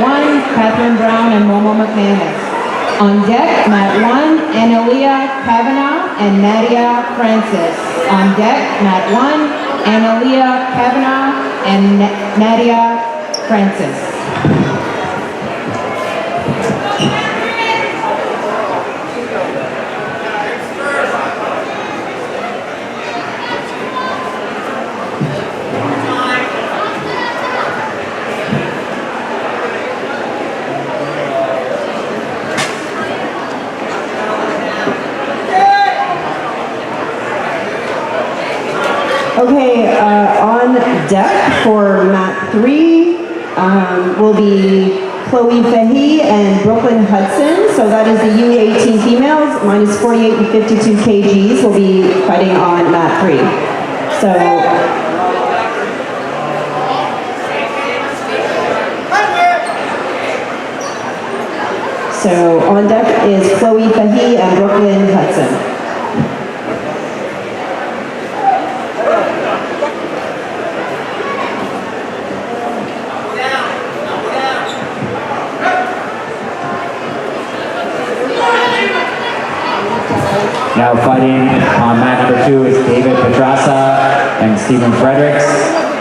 1, Catherine Brown and Momo McManus. On deck, mat 1, Analia Kavanaugh and Nadia Francis. On deck, mat 1, Analia Kavanaugh and Nadia Francis. Okay, on deck for mat 3 will be Chloe Fahey and Brooklyn Hudson. So that is the U18 females, minus 48 and 52 kgs, will be fighting on mat 3. So on deck is Chloe Fahey and Brooklyn Hudson. Now fighting on mat number 2 is David Pedraza and Stephen Fredericks.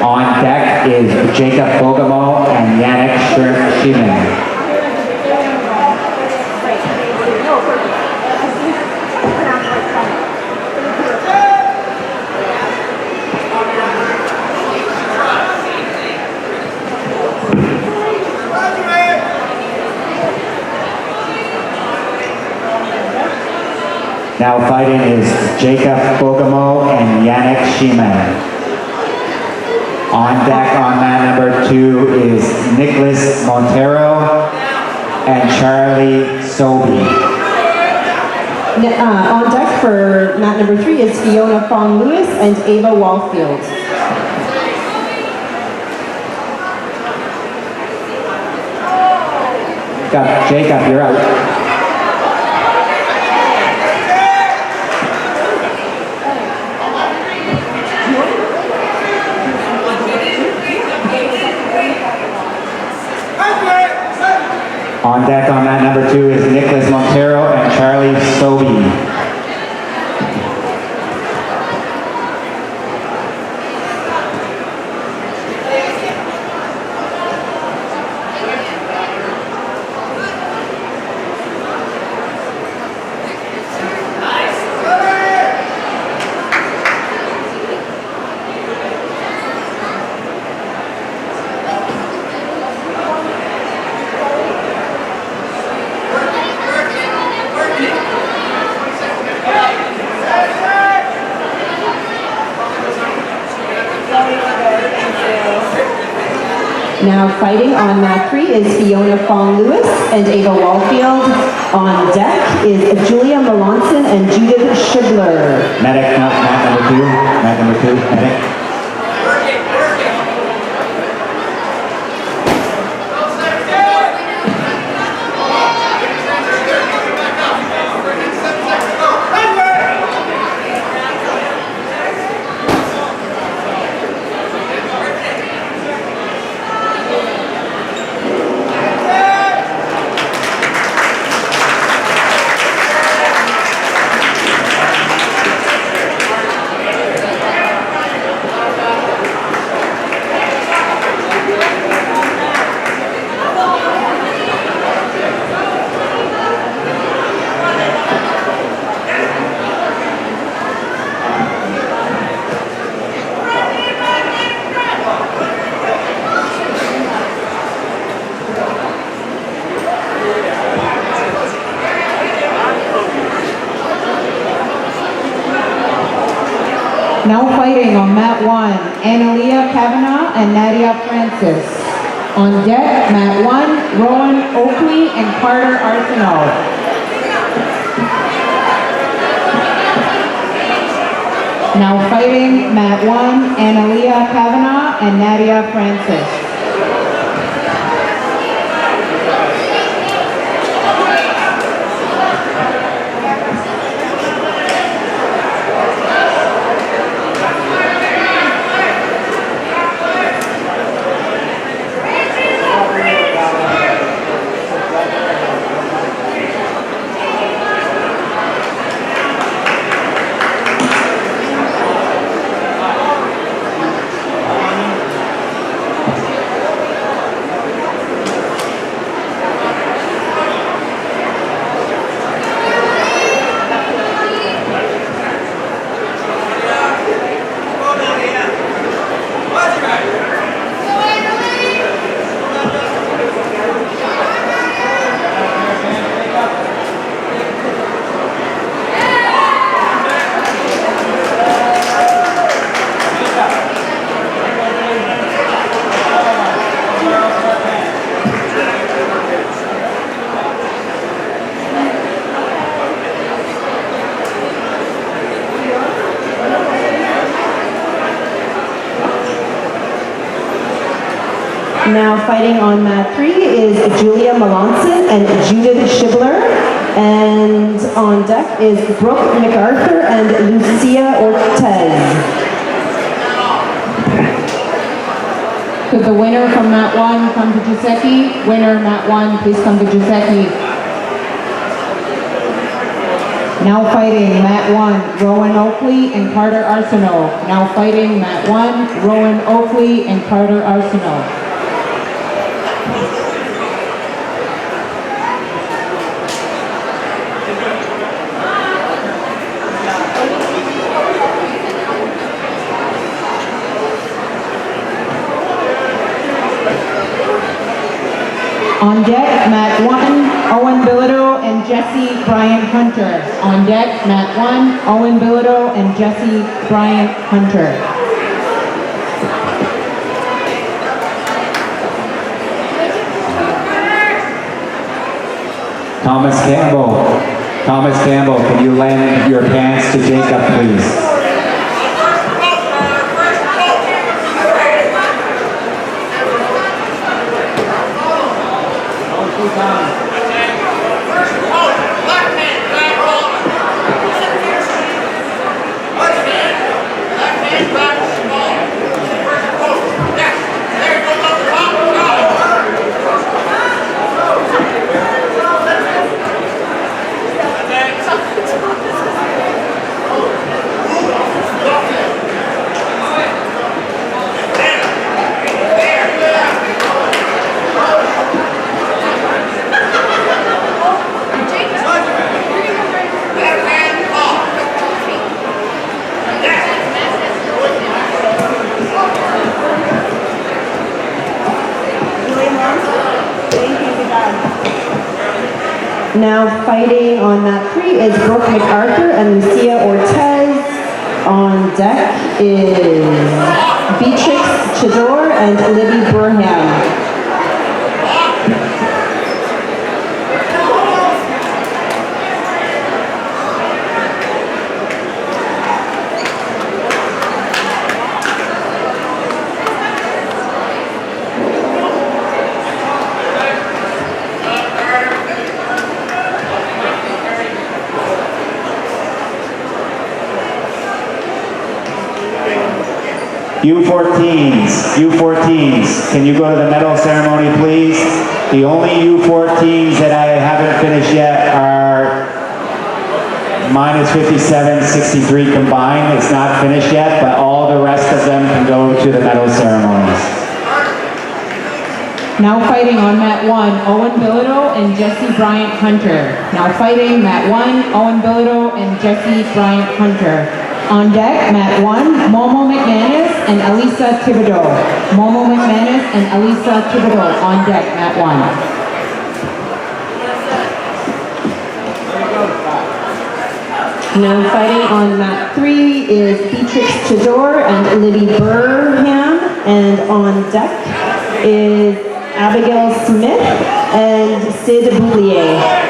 On deck is Jacob Bogamo and Yannick Schiman. Now fighting is Jacob Bogamo and Yannick Schiman. On deck on mat number 2 is Nicholas Montero and Charlie Sobey. On deck for mat number 3 is Fiona Fong Lewis and Ava Wallfield. Jacob, you're out. On deck on mat number 2 is Nicholas Montero and Charlie Sobey. Now fighting on mat 3 is Fiona Fong Lewis and Ava Wallfield. On deck is Julia Melanson and Judith Schibler. Medic, mat number 2, medic. Now fighting on mat 1, Analia Kavanaugh and Nadia Francis. On deck, mat 1, Rowan Oakley and Carter Arsenault. Now fighting mat 1, Analia Kavanaugh and Nadia Francis. fighting on mat 3 is Julia Melanson and Judith Schibler. And on deck is Brooke MacArthur and Lucia Ortez. Could the winner from mat 1 come to Giuseppe? Winner, mat 1, please come to Giuseppe. Now fighting mat 1, Rowan Oakley and Carter Arsenault. Now fighting mat 1, Rowan Oakley and Carter Arsenault. On deck, mat 1, Owen Bilodeau and Jesse Bryant Hunter. On deck, mat 1, Owen Bilodeau and Jesse Bryant Hunter. Thomas Campbell, can you lend your pants to Jacob, please? Now fighting on mat 3 is Brooke MacArthur and Lucia Ortez. On deck is Beatrix Chador and Libby Burham. U14s, can you go to the medal ceremony, please? The only U14s that I haven't finished yet are minus 57, 63 combined. It's not finished yet, but all the rest of them can go to the medal ceremonies. Now fighting on mat 1, Owen Bilodeau and Jesse Bryant Hunter. Now fighting mat 1, Owen Bilodeau and Jesse Bryant Hunter. On deck, mat 1, Momo McManus and Elisa Thibodeau. Momo McManus and Elisa Thibodeau on deck, mat 1. Now fighting on mat 3 is Beatrix Chador and Libby Burham. And on deck is Abigail Smith and Sid Boulier.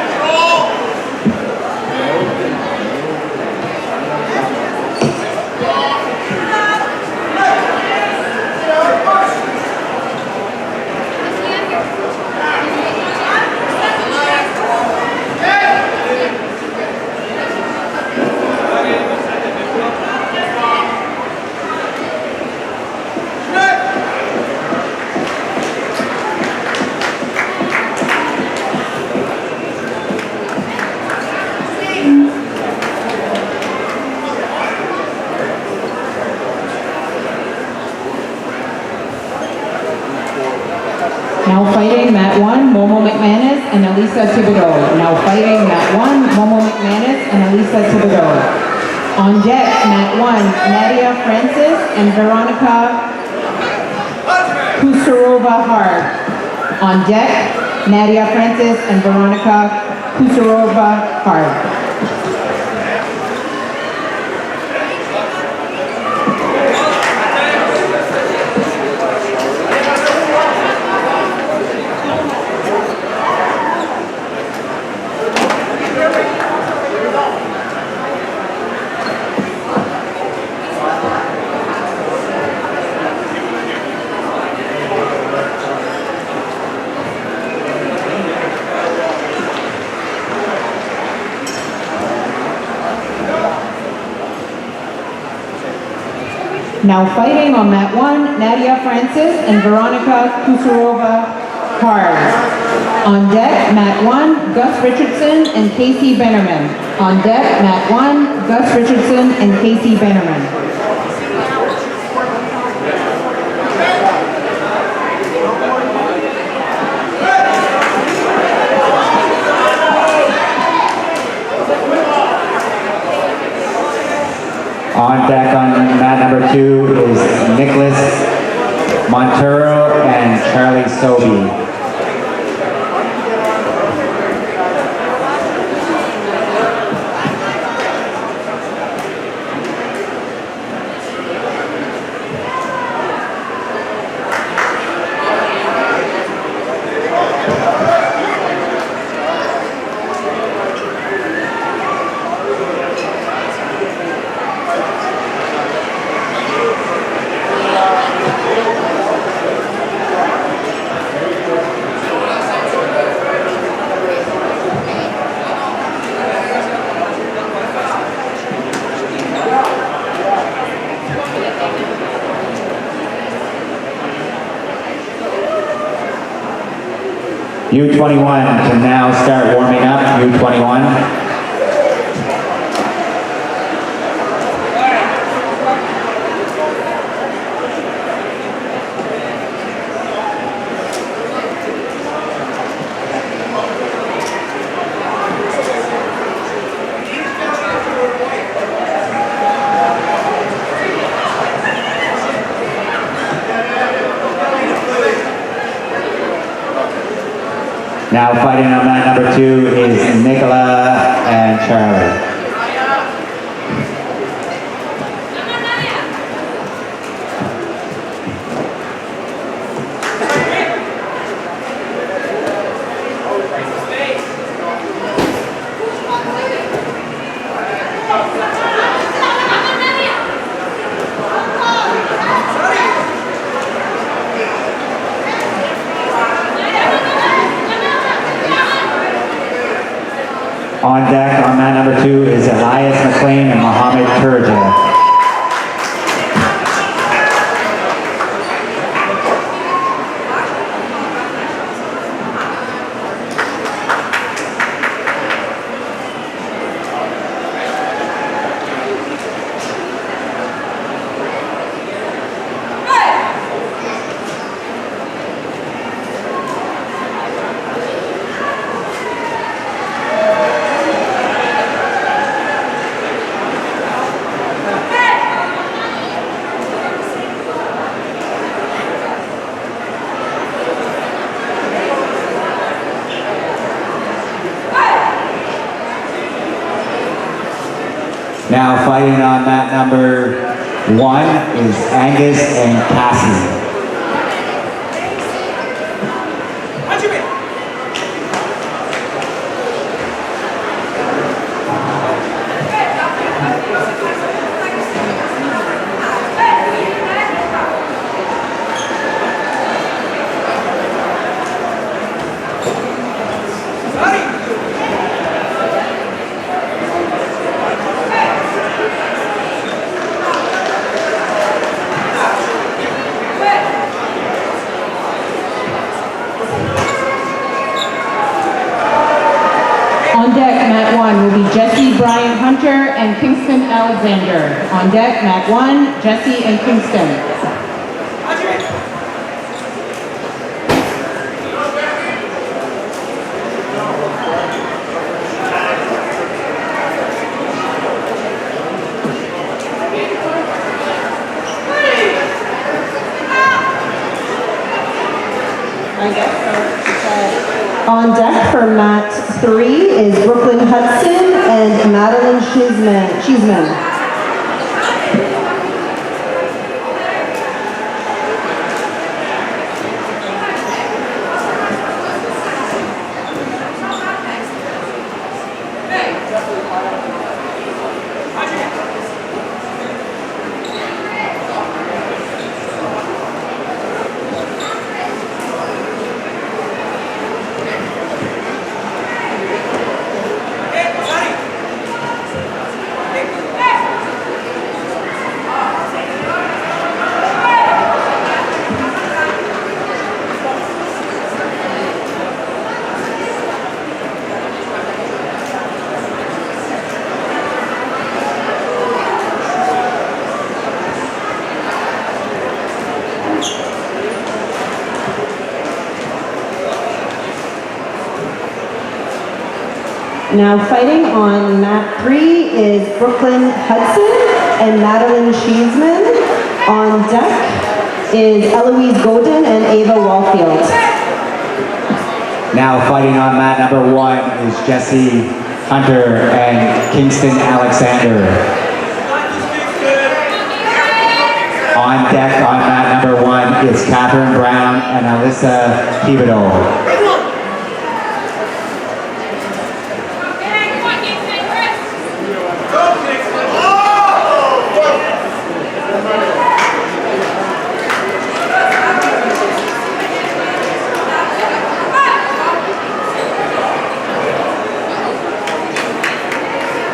Now fighting mat 1, Momo McManus and Elisa Thibodeau. Now fighting mat 1, Momo McManus and Elisa Thibodeau. On deck, mat 1, Nadia Francis and Veronica Kusarova-Hard. On deck, Nadia Francis and Veronica Kusarova-Hard. Now fighting on mat 1, Nadia Francis and Veronica Kusurova-Hard. On deck, mat 1, Gus Richardson and Casey Bennerman. On deck, mat 1, Gus Richardson and Casey Bennerman. On deck on mat number 2 is Nicholas Montero and Charlie Sobey. U21 can now start warming up. U21. Now fighting on mat number 2 is Nicola and Charlie. On deck on mat number 2 is Elias McLean and Mohammed Turja. Now fighting on mat number 1 is Angus and Cassie. On deck, mat 1 will be Jesse Brian Hunter and Kingston Alexander. On deck, mat 1, Jesse and Kingston. On deck for mat 3 is Brooklyn Hudson and Madeline Cheeseman. Now fighting on mat 3 is Brooklyn Hudson and Madeline Cheeseman. On deck is Eloise Godin and Ava Walfield. Now fighting on mat number 1 is Jesse Hunter and Kingston Alexander. On deck on mat number 1 is Catherine Brown and Alyssa Thibodeau.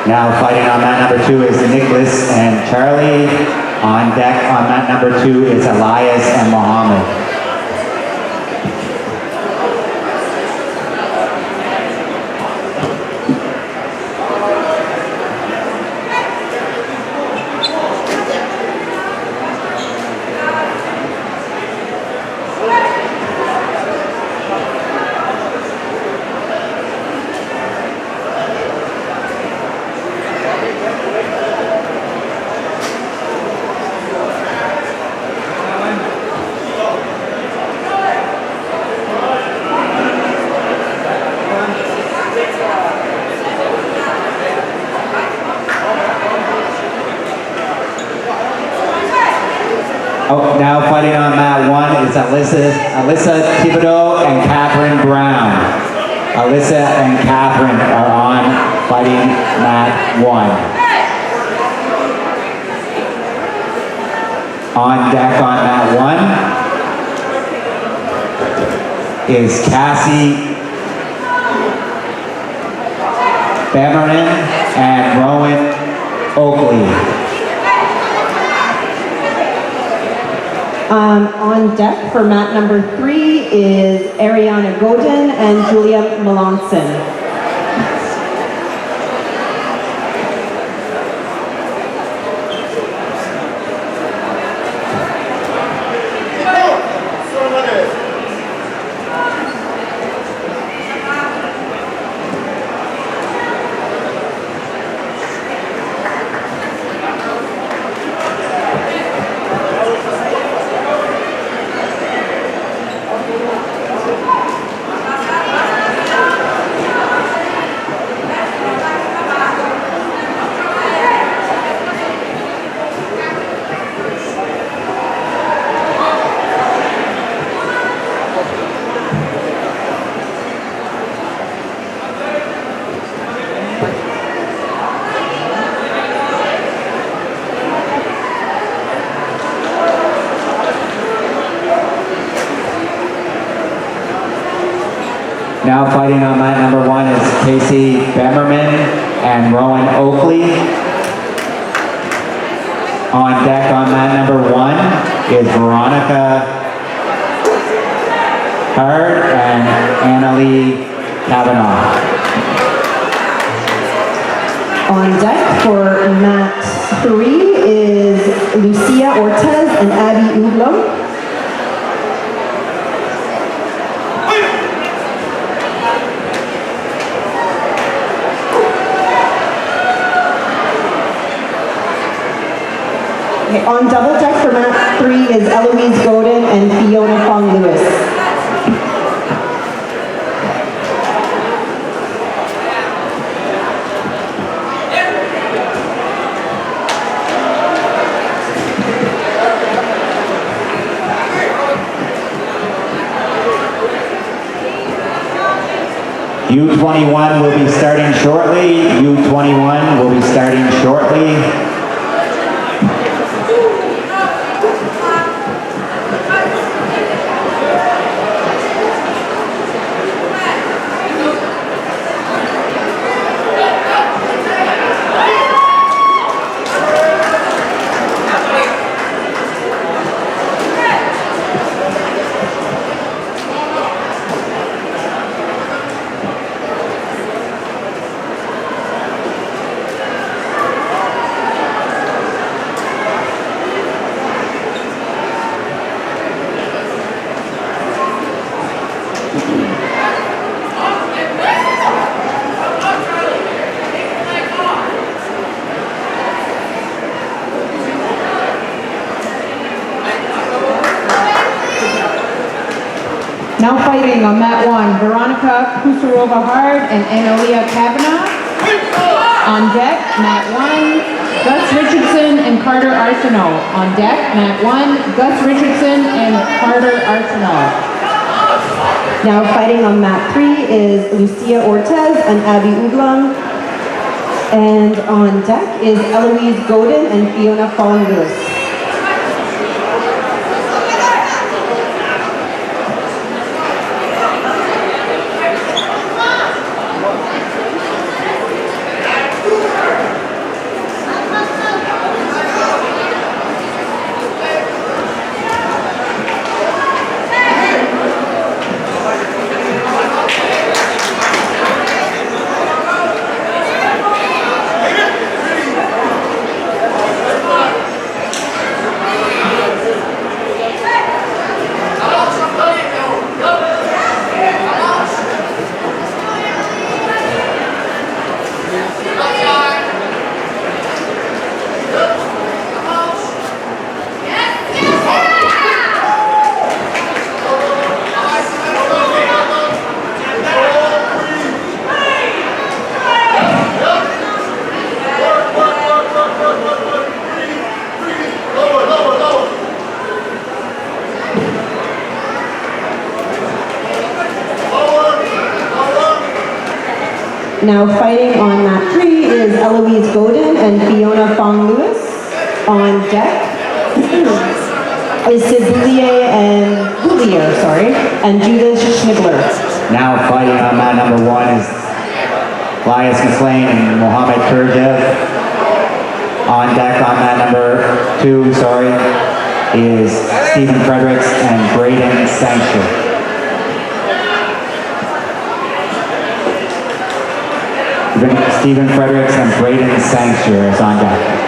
Now fighting on mat number 2 is Nicholas and Charlie. On deck on mat number 2 is Elias and Mohammed. Oh, now fighting on mat 1 is Alyssa Thibodeau and Catherine Brown. Alyssa and Catherine are on fighting mat 1. On deck on mat 1 is Cassie Bemerman and Rowan Oakley. On deck for mat number 3 is Ariana Godin and Julia Melanson. Now fighting on mat number 1 is Casey Bemerman and Rowan Oakley. On deck on mat number 1 is Veronica Hard and Annalie Kavanaugh. On deck for mat 3 is Lucia Ortez and Abby Uglo. Okay, on double deck for mat 3 is Eloise Godin and Fiona Fong Lewis. U21 will be starting shortly. U21 will be starting shortly. fighting on mat 1, Veronica Kusarova-Hard and Analia Kavanaugh. On deck, mat 1, Gus Richardson and Carter Arsenault. On deck, mat 1, Gus Richardson and Carter Arsenault. Now fighting on mat 3 is Lucia Ortez and Abby Oudlam. And on deck is Eloise Godin and Fiona Fong-Lewis. Now fighting on mat 3 is Eloise Godin and Fiona Fong-Lewis. On deck is Sid Boulier and Judo Schnibler. Now fighting on mat number 1 is Elias McLean and Mohammed Kurdev. On deck on mat number 2, is Stephen Fredericks and Braden Sanchez. Stephen Fredericks and Braden Sanchez is on deck.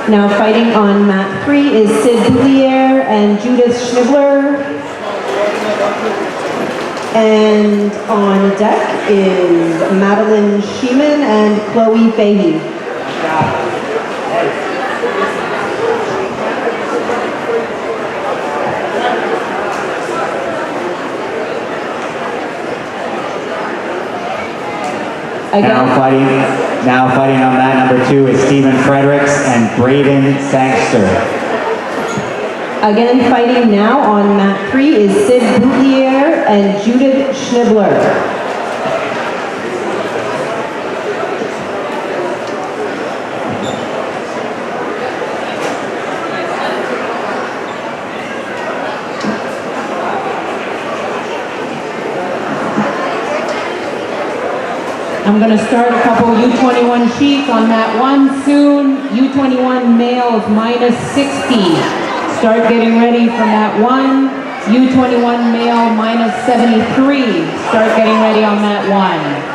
Now fighting on mat 3 is Sid Boulier and Judith Schnibler. And on deck is Madeline Sheeman and Chloe Fahey. Now fighting on mat number 2 is Stephen Fredericks and Braden Sangster. Again fighting now on mat 3 is Sid Boulier and Judith Schnibler. I'm going to start a couple U21 sheets on mat 1 soon. U21 males minus 60. Start getting ready for mat 1. U21 male minus 73. Start getting ready on mat 1.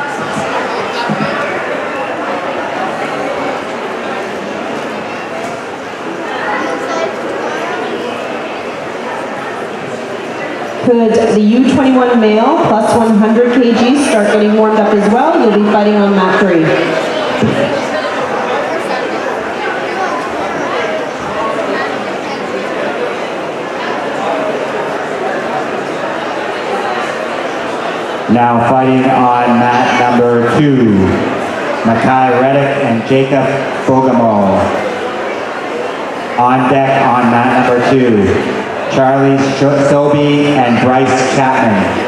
Could the U21 male plus 100 kg start getting warmed up as well? You'll be fighting on mat 3. Now fighting on mat number 2, Makai Reddick and Jacob Bogamo. On deck on mat number 2, Charlie Sobey and Bryce Chapman.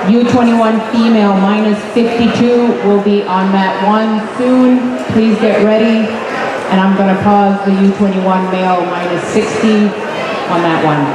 U21 female -52 will be on mat 1 soon. Please get ready. And I'm going to pause the U21 male -60 on mat 1.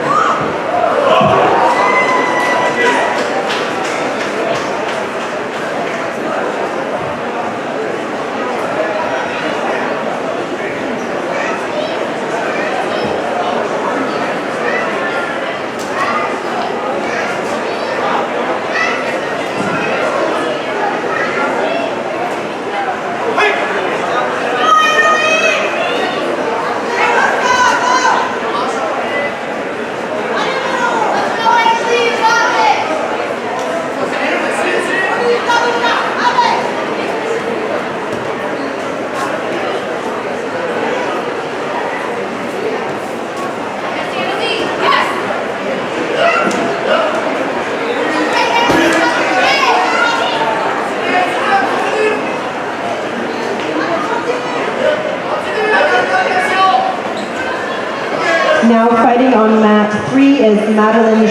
Now fighting on mat 3 is Madeline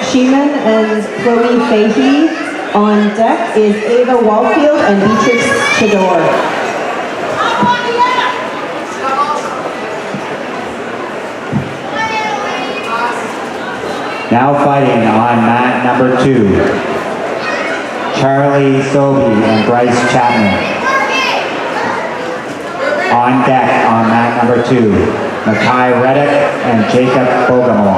Sheeman and Chloe Fahey. On deck is Ava Walfield and Beatrix Chador. Now fighting on mat number 2, Charlie Sobey and Bryce Chapman. On deck on mat number 2, Mackay Reddick and Jacob Bogomol.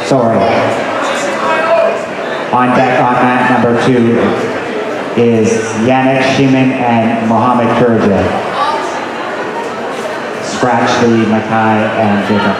Sorry. On deck on mat number 2 is Yannick Sheeman and Mohammed Kurja. Scratch the Mackay and Jacob.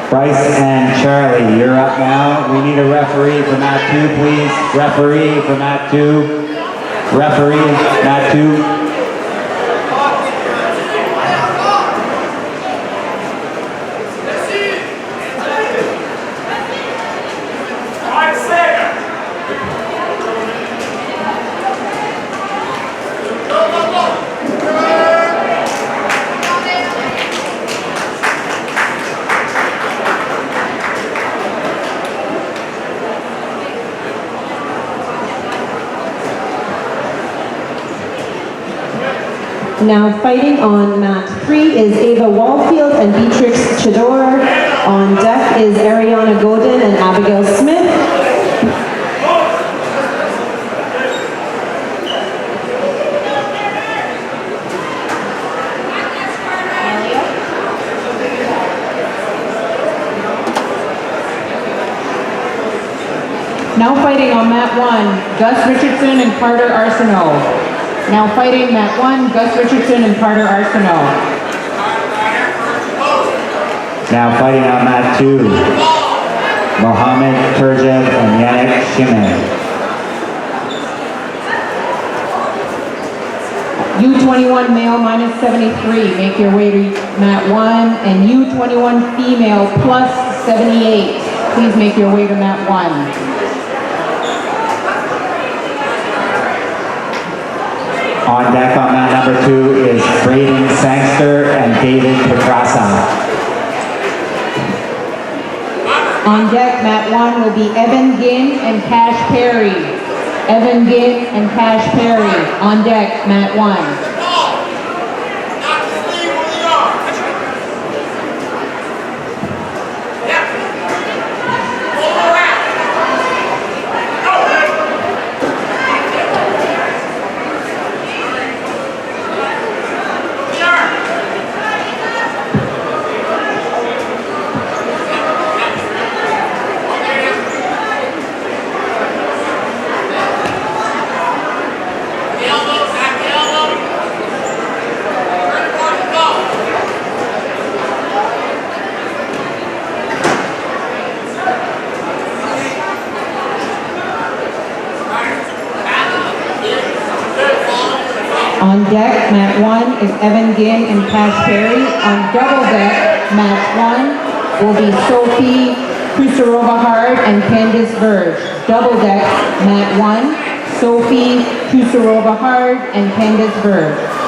Bryce and Charlie, you're up now. We need a referee for mat 2, please. Referee for mat 2. Referee, mat 2. Now fighting on mat 3 is Ava Walfield and Beatrix Chador. On deck is Ariana Godin and Abigail Smith. Now fighting on mat 1, Gus Richardson and Carter Arsenault. Now fighting mat 1, Gus Richardson and Carter Arsenault. Now fighting on mat 2, Mohammed Turjev and Yannick Sheeman. U21 male -73, make your way to mat 1, and U21 female +78, please make your way to mat 1. On deck on mat number 2 is Braden Sangster and David Petrasa. On deck, mat 1 will be Evan Ginn and Cash Perry. Evan Ginn and Cash Perry. On deck, mat 1. On deck, mat 1 is Evan Ginn and Cash Perry. On double deck, mat 1 will be Sophie Kusarova-Hard and Candice Verge. Double deck, mat 1, Sophie Kusarova-Hard and Candice Verge.